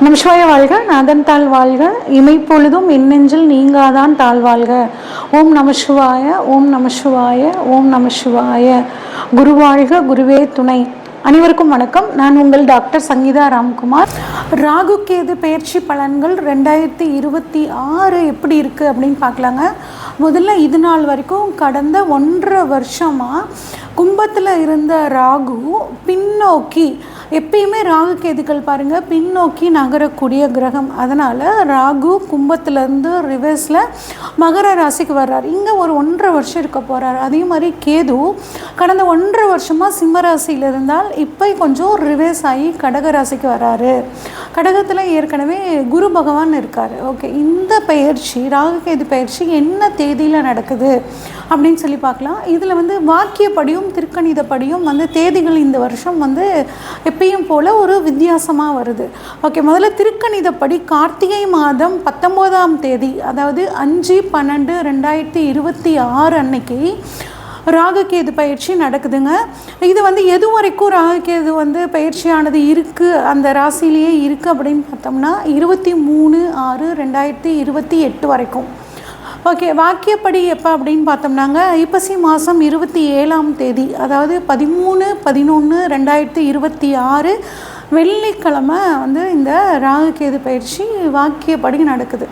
நமசிவாய வாழ்க, நாதன் தாழ் வாழ்க, இமைப்பொழுதும் எண்ணெஞ்சில் நீங்காதான் தாழ்வாழ்க. ஓம் நமசிவாய, ஓம் நமசிவாய, ஓம் நமசிவாய. குரு வாழ்க, குருவே துணை. அனைவருக்கும் வணக்கம். நான் உங்கள் டாக்டர் சங்கீதா ராம்குமார். ராகு கேது பெயர்ச்சி பலன்கள் 2026 எப்படி இருக்குது அப்படின்னு பார்க்கலாங்க. முதல்ல இது நாள் வரைக்கும் கடந்த 1.5 வருஷமாக கும்பத்தில் இருந்த ராகு பின்னோக்கி, எப்பயுமே ராகு கேதுக்கள் பாருங்கள் பின்னோக்கி நகரக்கூடிய கிரகம். அதனால் ராகு கும்பத்திலேருந்து ரிவர்ஸில் மகர ராசிக்கு வர்றார். இங்கே ஒரு 1.5 வருஷம் இருக்க போகிறார். அதே மாதிரி கேது கடந்த 1.5 வருஷமாக சிம்ம ராசியில் இருந்தால் இப்போ கொஞ்சம் ரிவர்ஸ் ஆகி கடக ராசிக்கு வர்றாரு. கடகத்தில் ஏற்கனவே குரு பகவான் இருக்கார். ஓகே, இந்த பயிற்சி ராகு கேது பயிற்சி என்ன தேதியில் நடக்குது அப்படின்னு சொல்லி பார்க்கலாம். இதில் வாக்கியப்படியும் திருக்கணிதப்படியும் தேதிகள் இந்த வருஷம் எப்பயும் போல் ஒரு வித்தியாசமாக வருது. ஓகே, முதல்ல திருக்கணிதப்படி கார்த்திகை மாதம் 19ஆம் தேதி, அதாவது 5/12/2026 அன்னைக்கு ராகுகேது பயிற்சி நடக்குதுங்க. இது எது வரைக்கும் ராகுகேது பயிற்சியானது இருக்குது, அந்த ராசிலேயே இருக்குது அப்படின்னு பார்த்தோம்னா 23/6/2028 வரைக்கும். ஓகே, வாக்கியப்படி எப்போ அப்படின்னு பார்த்தோம்னாங்க ஐப்பசி மாதம் 27ஆம் தேதி, அதாவது 13/11/2026 வெள்ளிக்கிழமை இந்த ராகுகேது பயிற்சி வாக்கியப்படி நடக்குது.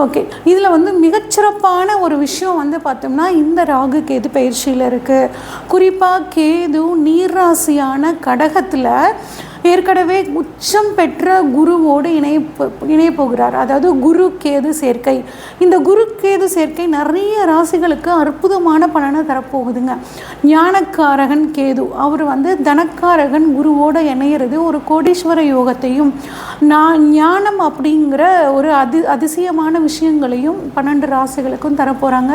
ஓகே, இதில் மிகச்சிறப்பான ஒரு விஷயம் பார்த்தோம்னா இந்த ராகு கேது பயிற்சியில் இருக்குது. குறிப்பாக கேது நீர்ராசியான கடகத்தில் ஏற்கனவே உச்சம் பெற்ற குருவோடு இணைய போகிறார். அதாவது குரு கேது சேர்க்கை. இந்த குரு கேது சேர்க்கை நிறைய ராசிகளுக்கு அற்புதமான பலனை தரப்போகுதுங்க. ஞானக்காரகன் கேது, அவர் தனக்காரகன் குருவோடு இணையிறது ஒரு கோடீஸ்வர யோகத்தையும் ஞானம் அப்படிங்கிற ஒரு அதிசயமான விஷயங்களையும் 12 ராசிகளுக்கும் தரப்போகிறாங்க.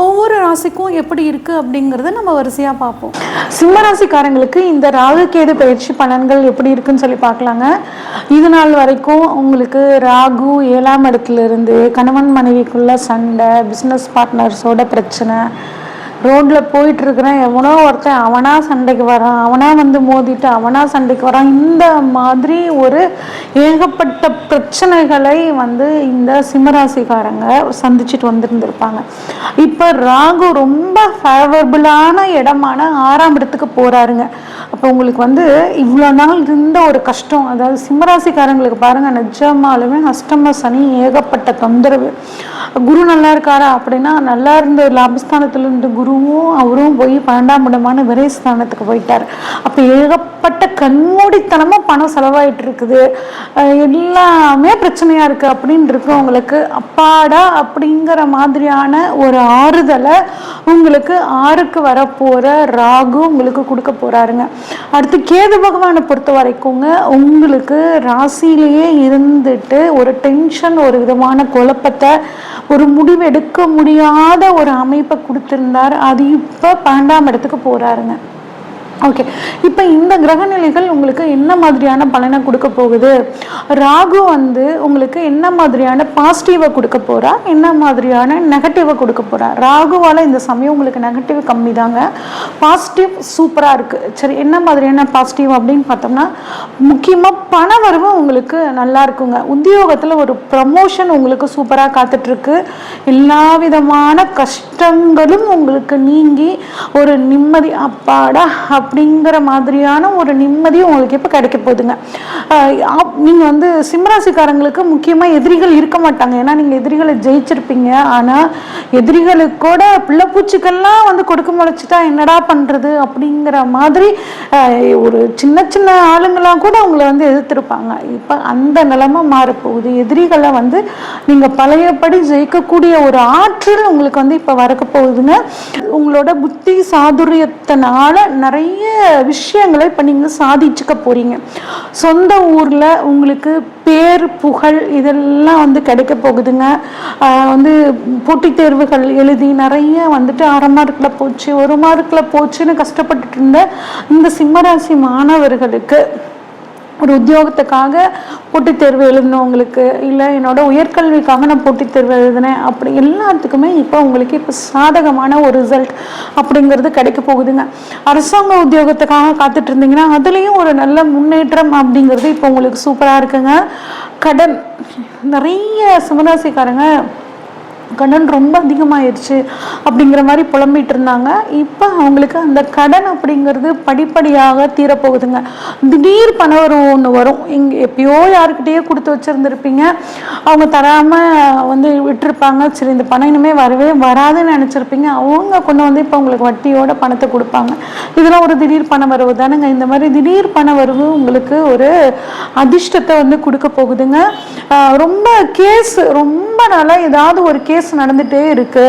ஒவ்வொரு ராசிக்கும் எப்படி இருக்குது அப்படிங்கிறத நம்ம வரிசையாக பார்ப்போம். சிம்மராசிக்காரங்களுக்கு இந்த ராகு கேது பயிற்சி பலன்கள் எப்படி இருக்குன்னு சொல்லி பார்க்கலாங்க. இது நாள் வரைக்கும் உங்களுக்கு ராகு 7ஆம் இடத்துல இருந்து கணவன் மனைவிக்குள்ள சண்டை, பிஸ்னஸ் பார்ட்னர்ஸோட பிரச்சனை, ரோட்டில் போயிட்டுருக்கிறேன் எவனோ ஒருத்தன் அவனா சண்டைக்கு வரான், அவனா மோதிட்டு அவனா சண்டைக்கு வரான், இந்த மாதிரி ஒரு ஏகப்பட்ட பிரச்சனைகளை இந்த சிம்மராசிக்காரங்க சந்திச்சுட்டு வந்துருந்துருப்பாங்க. இப்போ ராகு ரொம்ப ஃபேவரபுளான இடமான 6ஆம் இடத்துக்கு போகிறாருங்க. அப்போ உங்களுக்கு இவ்வளோ நாள் இருந்த ஒரு கஷ்டம், அதாவது சிம்மராசிக்காரங்களுக்கு பாருங்கள் நிஜமாலுமே அஷ்டம சனி ஏகப்பட்ட தொந்தரவு. குரு நல்லா இருக்காரா அப்படின்னா நல்லா இருந்த லாபஸ்தானத்தில் இருந்து குருவும் அவரும் போய் 12ஆம் இடமான விரைஸ்தானத்துக்கு போயிட்டார். அப்போ ஏகப்பட்ட கண்மூடித்தனமாக பணம் செலவாயிட்டு இருக்குது, எல்லாமே பிரச்சனையாக இருக்குது அப்படின்னு இருக்கவங்களுக்கு அப்பாடா அப்படிங்கிற மாதிரியான ஒரு ஆறுதலை உங்களுக்கு 6க்கு வரப்போகிற ராகு உங்களுக்கு கொடுக்க போகிறாருங்க. அடுத்து கேது பகவானை பொறுத்த வரைக்குங்க உங்களுக்கு ராசியிலேயே இருந்துட்டு ஒரு டென்ஷன், ஒரு விதமான குழப்பத்தை, ஒரு முடிவு எடுக்க முடியாத ஒரு அமைப்பை கொடுத்துருந்தார். அது இப்போ 12ஆம் இடத்துக்கு போகிறாருங்க. ஓகே, இப்போ இந்த கிரகநிலைகள் உங்களுக்கு என்ன மாதிரியான பலனை கொடுக்க போகுது? ராகு உங்களுக்கு என்ன மாதிரியான பாசிட்டிவை கொடுக்க போகிறா, என்ன மாதிரியான நெகட்டிவை கொடுக்க போகிறா? ராகுவால் இந்த சமயம் உங்களுக்கு நெகட்டிவ் கம்மி தாங்க, பாசிட்டிவ் சூப்பராக இருக்குது. சரி, என்ன மாதிரியான பாசிட்டிவ் அப்படின்னு பார்த்தோம்னா முக்கியமாக பண வரவு உங்களுக்கு நல்லா இருக்குங்க. உத்தியோகத்தில் ஒரு ப்ரமோஷன் உங்களுக்கு சூப்பராக காத்துட்ருக்கு. எல்லா விதமான கஷ்டங்களும் உங்களுக்கு நீங்கி ஒரு நிம்மதி, அப்பாடா அப்படிங்கிற மாதிரியான ஒரு நிம்மதி உங்களுக்கு இப்போ கிடைக்க போகுதுங்க. நீங்கள் சிம்மராசிக்காரங்களுக்கு முக்கியமாக எதிரிகள் இருக்க மாட்டாங்க, ஏன்னா நீங்கள் எதிரிகளை ஜெயிச்சிருப்பீங்க. ஆனால் எதிரிகளுக்கூட பிள்ளைப்பூச்சிக்கெல்லாம் கொடுக்க முளைச்சிட்டா என்னடா பண்ணுறது அப்படிங்கிற மாதிரி ஒரு சின்ன சின்ன ஆளுங்களாம் கூட உங்களை எதிர்த்திருப்பாங்க. இப்போ அந்த நிலைமை மாறப்போகுது. எதிரிகளை நீங்கள் பழையபடி ஜெயிக்கக்கூடிய ஒரு ஆற்றல் உங்களுக்கு இப்போ வரக்க போகுதுங்க. உங்களோட புத்தி சாதுரியத்தினால நிறைய விஷயங்களை இப்போ நீங்கள் சாதிச்சுக்க போகிறீங்க. சொந்த ஊரில் உங்களுக்கு பேர் புகழ் இதெல்லாம் கிடைக்க போகுதுங்க. போட்டித் தேர்வுகள் எழுதி நிறைய 1/2 மார்க்கில் போச்சு, 1 மார்க்கில் போச்சுன்னு கஷ்டப்பட்டுட்டு இருந்த இந்த சிம்மராசி மாணவர்களுக்கு ஒரு உத்தியோகத்துக்காக போட்டித் தேர்வு எழுதினவங்களுக்கு, இல்லை என்னோட உயர்கல்விக்காக நான் போட்டித் தேர்வு எழுதினேன், அப்படி எல்லாத்துக்குமே இப்போ உங்களுக்கு இப்போ சாதகமான ஒரு ரிசல்ட் அப்படிங்கிறது கிடைக்க போகுதுங்க. அரசாங்க உத்தியோகத்துக்காக காத்துட்டு இருந்தீங்கன்னா அதுலேயும் ஒரு நல்ல முன்னேற்றம் அப்படிங்கிறது இப்போ உங்களுக்கு சூப்பராக இருக்குங்க. கடன், நிறைய சிம்மராசிக்காரங்க கடன் ரொம்ப அதிகமாகிடுச்சு அப்படிங்கிற மாதிரி புலம்பிட்டு இருந்தாங்க. இப்போ அவங்களுக்கு அந்த கடன் அப்படிங்கிறது படிப்படியாக தீரப்போகுதுங்க. திடீர் பணவரவு ஒன்று வரும். இங்கே எப்பயோ யாருக்கிட்டேயோ கொடுத்து வச்சுருந்துருப்பீங்க, அவங்க தராமல் விட்டுருப்பாங்க. சரி, இந்த பணம் இனிமேல் வரவே வராதுன்னு நினச்சிருப்பீங்க. அவங்க கொண்டு இப்போ உங்களுக்கு வட்டியோட பணத்தை கொடுப்பாங்க. இதெல்லாம் ஒரு திடீர் பண வரவு தானுங்க. இந்த மாதிரி திடீர் பண வரவு உங்களுக்கு ஒரு அதிர்ஷ்டத்தை கொடுக்க போகுதுங்க. ரொம்ப ரொம்ப நாளாக ஏதாவது ஒரு கேஸ் நடந்துட்டே இருக்கு.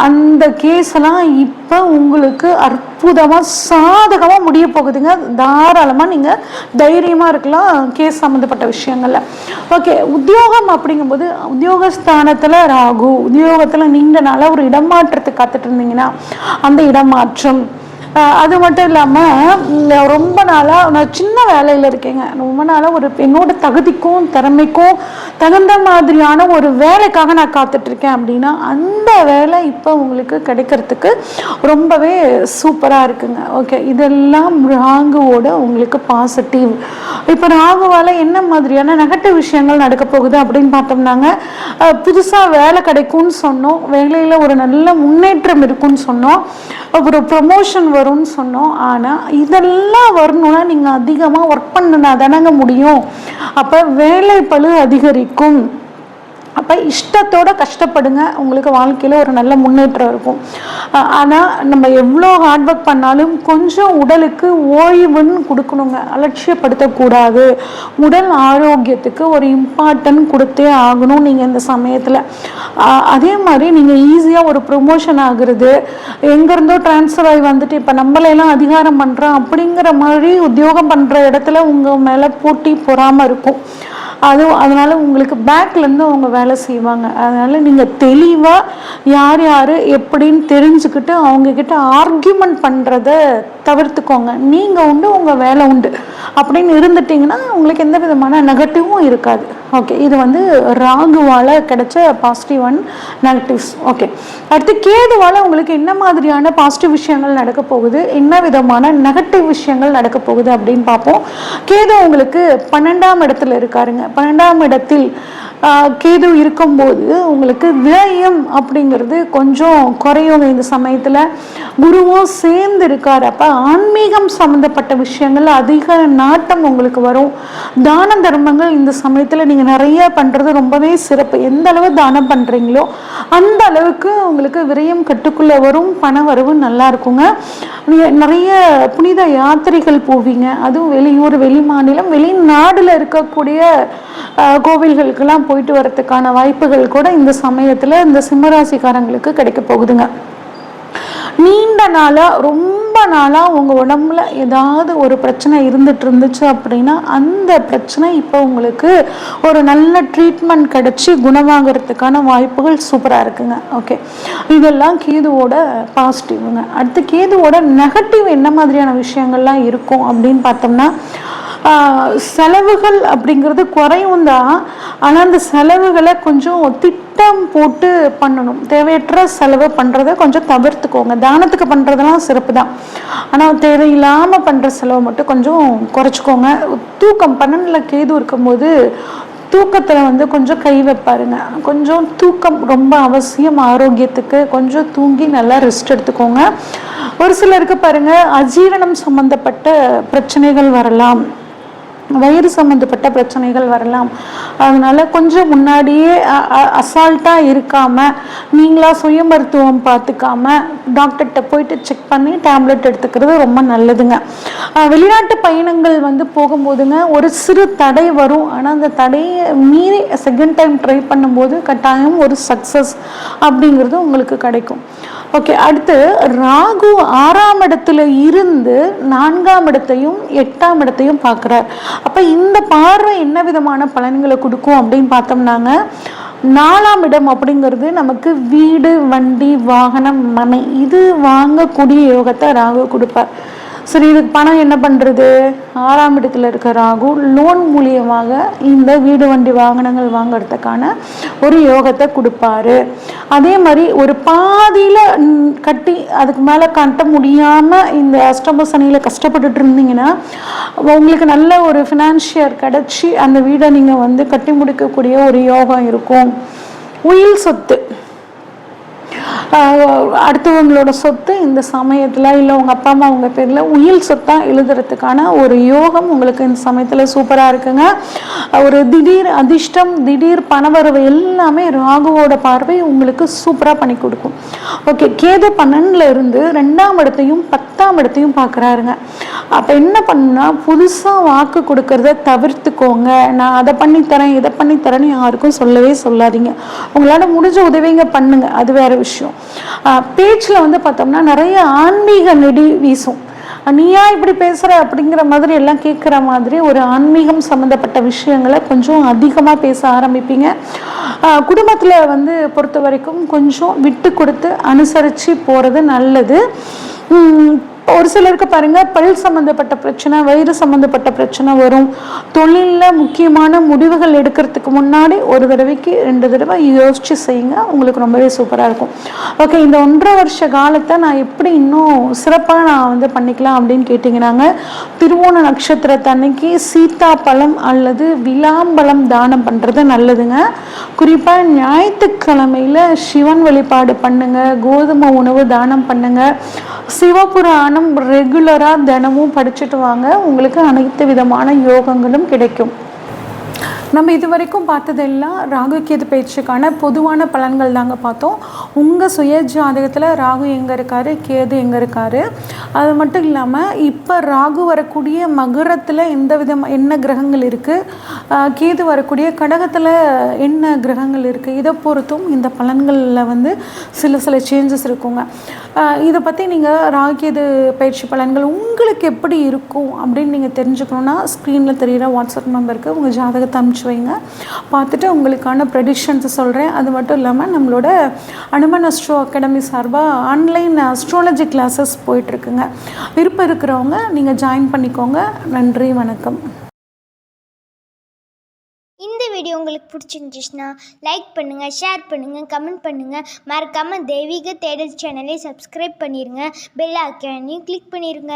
அந்த கேஸ் எல்லாம் இப்ப உங்களுக்கு அற்புதமா சாதகமா முடிய போகுதுங்க. தாராளமா நீங்க தைரியமா இருக்கலாம் கேஸ் சம்பந்தப்பட்ட விஷயங்கள்ல. ஓகே, உத்தியோகம் அப்படிங்கும்போது உத்தியோகஸ்தானத்துல ராகு, உத்தியோகத்துல நீண்ட நாளா ஒரு இடமாற்றத்துக்கு காத்துட்டு இருந்தீங்கன்னா அந்த இடமாற்றம். அது மட்டும் இல்லாமல் ரொம்ப நாளாக நான் சின்ன வேலையில் இருக்கேங்க, ரொம்ப நாளாக என்னோட தகுதிக்கும் திறமைக்கும் தகுந்த மாதிரியான ஒரு வேலைக்காக நான் காத்துட்ருக்கேன் அப்படின்னா அந்த வேலை இப்போ உங்களுக்கு கிடைக்கிறதுக்கு ரொம்பவே சூப்பராக இருக்குங்க. ஓகே, இதெல்லாம் ராகுவோட உங்களுக்கு பாசிட்டிவ். இப்போ ராகுவால் என்ன மாதிரியான நெகட்டிவ் விஷயங்கள் நடக்க போகுது அப்படின்னு பார்த்தோம்னாங்க, புதுசாக வேலை கிடைக்கும்னு சொன்னோம், வேலையில் ஒரு நல்ல முன்னேற்றம் இருக்குன்னு சொன்னோம், ஒரு ப்ரமோஷன் வரும்னு சொன்னோம். ஆனால் இதெல்லாம் வரணும்னா நீங்கள் அதிகமாக ஒர்க் பண்ணினா தானங்க முடியும். அப்போ வேலை பளு அதிகரிக்கும். அப்போ இஷ்டத்தோட கஷ்டப்படுங்க, உங்களுக்கு வாழ்க்கையில் ஒரு நல்ல முன்னேற்றம் இருக்கும். ஆனால் நம்ம எவ்வளோ ஹார்ட் ஒர்க் பண்ணாலும் கொஞ்சம் உடலுக்கு ஓய்வுன்னு கொடுக்கணுங்க, அலட்சியப்படுத்தக்கூடாது. உடல் ஆரோக்கியத்துக்கு ஒரு இம்பார்ட்டன்ட் கொடுத்தே ஆகணும் நீங்கள் இந்த சமயத்தில். அதே மாதிரி நீங்கள் ஈஸியாக ஒரு ப்ரொமோஷன் ஆகுறது, எங்கேருந்தோ டிரான்ஸ்ஃபர் ஆகி வந்துட்டு இப்போ நம்மளையெல்லாம் அதிகாரம் பண்ணுறோம் அப்படிங்கிற மாதிரி உத்தியோகம் பண்ணுற இடத்துல உங்கள் மேலே போட்டி பொறாமல் இருக்கும். அதனால உங்களுக்கு பேக்லேருந்து அவங்க வேலை செய்வாங்க. அதனால நீங்கள் தெளிவாக யார் யார் எப்படின்னு தெரிஞ்சுக்கிட்டு அவங்கக்கிட்ட ஆர்கியூமெண்ட் பண்ணுறத தவிர்த்துக்கோங்க. நீங்கள் உண்டு, உங்கள் வேலை உண்டு அப்படின்னு இருந்துட்டிங்கன்னா உங்களுக்கு எந்த விதமான நெகட்டிவும் இருக்காது. ஓகே, இது ராகுவால் கிடைச்ச பாசிட்டிவ் அண்ட் நெகட்டிவ்ஸ். ஓகே, அடுத்து கேதுவால் உங்களுக்கு என்ன மாதிரியான பாசிட்டிவ் விஷயங்கள் நடக்க போகுது, என்ன விதமான நெகட்டிவ் விஷயங்கள் நடக்க போகுது அப்படின்னு பார்ப்போம். கேது உங்களுக்கு 12ஆம் இடத்துல இருக்காருங்க. 12ஆம் இடத்தில் கேது இருக்கும்போது உங்களுக்கு விரயம் அப்படிங்கிறது கொஞ்சம் குறையுங்க. இந்த சமயத்தில் குருவும் சேர்ந்து இருக்கார். அப்போ ஆன்மீகம் சம்மந்தப்பட்ட விஷயங்கள் அதிக நாட்டம் உங்களுக்கு வரும். தான தர்மங்கள் இந்த சமயத்தில் நீங்கள் நிறைய பண்ணுறது ரொம்பவே சிறப்பு. எந்த அளவு தானம் பண்ணுறீங்களோ அந்த அளவுக்கு உங்களுக்கு விரயம் கட்டுக்குள்ளே வரும், பண வரவு நல்லா இருக்குங்க. நீங்கள் நிறைய புனித யாத்திரைகள் போவீங்க, அதுவும் வெளியூர், வெளி மாநிலம், வெளிநாடில் இருக்கக்கூடிய கோவில்களுக்கெல்லாம் போயிட்டு வரதுக்கான வாய்ப்புகள் கூட இந்த சமயத்தில் இந்த சிம்மராசிக்காரங்களுக்கு கிடைக்க போகுதுங்க. நீண்ட நாளாக ரொம்ப நாளாக உங்கள் உடம்புல ஏதாவது ஒரு பிரச்சனை இருந்துச்சு அப்படின்னா அந்த பிரச்சனை இப்போ உங்களுக்கு ஒரு நல்ல ட்ரீட்மெண்ட் கிடைச்சி குணமாகறதுக்கான வாய்ப்புகள் சூப்பராக இருக்குங்க. ஓகே, இதெல்லாம் கேதுவோட பாசிட்டிவ்ங்க. அடுத்து கேதுவோட நெகட்டிவ் என்ன மாதிரியான விஷயங்கள்லாம் இருக்கும் அப்படின்னு பார்த்தோம்னா, செலவுகள் அப்படிங்கிறது குறையும் தான். ஆனால் அந்த செலவுகளை கொஞ்சம் திட்டம் போட்டு பண்ணணும். தேவையற்ற செலவு பண்ணுறதை கொஞ்சம் தவிர்த்துக்கோங்க. தானத்துக்கு பண்ணுறதெல்லாம் சிறப்பு தான், ஆனால் தேவையில்லாமல் பண்ணுற செலவை மட்டும் கொஞ்சம் குறைச்சிக்கோங்க. தூக்கம் 12ல் கேது இருக்கும்போது தூக்கத்தில் கொஞ்சம் கை வைப்பாருங்க. கொஞ்சம் தூக்கம் ரொம்ப அவசியம் ஆரோக்கியத்துக்கு. கொஞ்சம் தூங்கி நல்லா ரெஸ்ட் எடுத்துக்கோங்க. ஒரு சிலருக்கு பாருங்கள், அஜீரணம் சம்மந்தப்பட்ட பிரச்சனைகள் வரலாம், வயிறு சம்மந்தப்பட்ட பிரச்சனைகள் வரலாம். அதனால கொஞ்சம் முன்னாடியே அசால்ட்டாக இருக்காமல் நீங்களா சுய மருத்துவம் பார்த்துக்காம டாக்டர்கிட்ட போயிட்டு செக் பண்ணி டேப்லெட் எடுத்துக்கிறது ரொம்ப நல்லதுங்க. வெளிநாட்டு பயணங்கள் போகும்போதுங்க ஒரு சிறு தடை வரும். ஆனால் அந்த தடையை மீறி செகண்ட் டைம் ட்ரை பண்ணும்போது கட்டாயம் ஒரு சக்ஸஸ் அப்படிங்கிறது உங்களுக்கு கிடைக்கும். ஓகே, அடுத்து ராகு 6ஆம் இடத்துல இருந்து 4ஆம் இடத்தையும் 8ஆம் இடத்தையும் பார்க்குறார். அப்போ இந்த பார்வை என்ன விதமான பலன்களை கொடுக்கும் அப்படின்னு பார்த்தோம்னாங்க, 4ஆம் இடம் அப்படிங்கிறது நமக்கு வீடு, வண்டி, வாகனம், மனை இது வாங்கக்கூடிய யோகத்தை ராகு கொடுப்பார். சரி, இதுக்கு பணம் என்ன பண்ணுறது? 6ஆம் இடத்துல இருக்க ராகு லோன் மூலியமாக இந்த வீடு வண்டி வாகனங்கள் வாங்கிறதுக்கான ஒரு யோகத்தை கொடுப்பாரு. அதே மாதிரி ஒரு பாதியில் கட்டி அதுக்கு மேலே கட்ட முடியாமல் இந்த அஷ்டம சனியில் கஷ்டப்பட்டுட்டு இருந்தீங்கன்னா உங்களுக்கு நல்ல ஒரு ஃபினான்ஷியர் கிடச்சி அந்த வீடை நீங்கள் வந்து கட்டி முடிக்கக்கூடிய ஒரு யோகம் இருக்கும். உயில் சொத்து, அடுத்தவங்களோட சொத்து இந்த சமயத்தில் இல்லை உங்கள் அப்பா அம்மா உங்கள் பேரில் உயில் சொத்தாக எழுதுறதுக்கான ஒரு யோகம் உங்களுக்கு இந்த சமயத்தில் சூப்பராக இருக்குங்க. ஒரு திடீர் அதிர்ஷ்டம், திடீர் பணவரவு எல்லாமே ராகுவோட பார்வை உங்களுக்கு சூப்பராக பண்ணி கொடுக்கும். ஓகே, கேது 12ல் இருந்து 2ஆம் இடத்தையும் 10ஆம் இடத்தையும் பார்க்குறாருங்க. அப்போ என்ன பண்ணுன்னா, புதுசாக வாக்கு கொடுக்கறத தவிர்த்துக்கோங்க. நான் அதை பண்ணித்தரேன் இதை பண்ணித்தரேன்னு யாருக்கும் சொல்லவே சொல்லாதீங்க. உங்களால் முடிஞ்ச உதவிங்க பண்ணுங்க, அது வேற விஷயம். பேச்சில் வந்து பார்த்தோம்னா நிறைய ஆன்மீக நெடி வீசும். நீயா இப்படி பேசுகிற அப்படிங்கிற மாதிரி எல்லாம் கேட்குற மாதிரி ஒரு ஆன்மீகம் சம்மந்தப்பட்ட விஷயங்களை கொஞ்சம் அதிகமாக பேச ஆரம்பிப்பீங்க. குடும்பத்தில் வந்து பொறுத்த வரைக்கும் கொஞ்சம் விட்டு கொடுத்து அனுசரித்து போகிறது நல்லது. ஒரு சிலருக்கு பாருங்கள், பல் சம்மந்தப்பட்ட பிரச்சனை, வயிறு சம்மந்தப்பட்ட பிரச்சனை வரும். தொழிலில் முக்கியமான முடிவுகள் எடுக்கிறதுக்கு முன்னாடி ஒரு தடவைக்கு 2 தடவை யோசித்து செய்யுங்க, உங்களுக்கு ரொம்பவே சூப்பராக இருக்கும். ஓகே, இந்த 1.5 வருஷ காலத்தை நான் எப்படி இன்னும் சிறப்பாக நான் வந்து பண்ணிக்கலாம் அப்படின்னு கேட்டிங்கன்னாங்க, திருவோண நட்சத்திரத்தன்னைக்கு சீத்தாப்பழம் அல்லது விளாம்பழம் தானம் பண்ணுறது நல்லதுங்க. குறிப்பாக ஞாயிற்றுக்கிழமையில் சிவன் வழிபாடு பண்ணுங்க, கோதுமை உணவு தானம் பண்ணுங்க, சிவபுராணம் ரெகுலராக தினமும் படிச்சுட்டு வாங்க, உங்களுக்கு அனைத்து விதமான யோகங்களும் கிடைக்கும். நம்ம இது வரைக்கும் பார்த்ததெல்லாம் ராகு கேது பயிற்சிக்கான பொதுவான பலன்கள் தாங்க பார்த்தோம். உங்கள் சுய ஜாதகத்தில் ராகு எங்கே இருக்கார், கேது எங்கே இருக்கார், அது மட்டும் இல்லாமல் இப்போ ராகு வரக்கூடிய மகரத்தில் என்ன கிரகங்கள் இருக்குது, கேது வரக்கூடிய கடகத்தில் என்ன கிரகங்கள் இருக்குது, இதை பொறுத்தும் இந்த பலன்களில் வந்து சில சேஞ்சஸ் இருக்குங்க. இதை பற்றி நீங்கள் ராகு கேது பயிற்சி பலன்கள் உங்களுக்கு எப்படி இருக்கும் அப்படின்னு நீங்கள் தெரிஞ்சுக்கணுன்னா ஸ்க்ரீனில் தெரிகிற வாட்ஸ்அப் நம்பருக்கு உங்கள் ஜாதகத்தை அனுப்பிச்சு வைங்க. பார்த்துட்டு உங்களுக்கான ப்ரெடிக்ஷன்ஸை சொல்கிறேன். அது மட்டும் இல்லாமல் நம்மளோட அனுமன் அஸ்ட்ரோ அகாடமி சார்பாக ஆன்லைன் அஸ்ட்ராலஜி கிளாஸஸ் போயிட்டுருக்குங்க. விருப்பம் இருக்கிறவங்க நீங்கள் ஜாயின் பண்ணிக்கோங்க. நன்றி, வணக்கம். இந்த வீடியோ உங்களுக்கு பிடிச்சிருந்துச்சுன்னா லைக் பண்ணுங்கள், ஷேர் பண்ணுங்கள், கமெண்ட் பண்ணுங்கள். மறக்காமல் தெய்வீக தேடல் சேனலை சப்ஸ்கிரைப் பண்ணிடுங்க. பெல் ஐக்கானையும் கிளிக் பண்ணிடுங்க.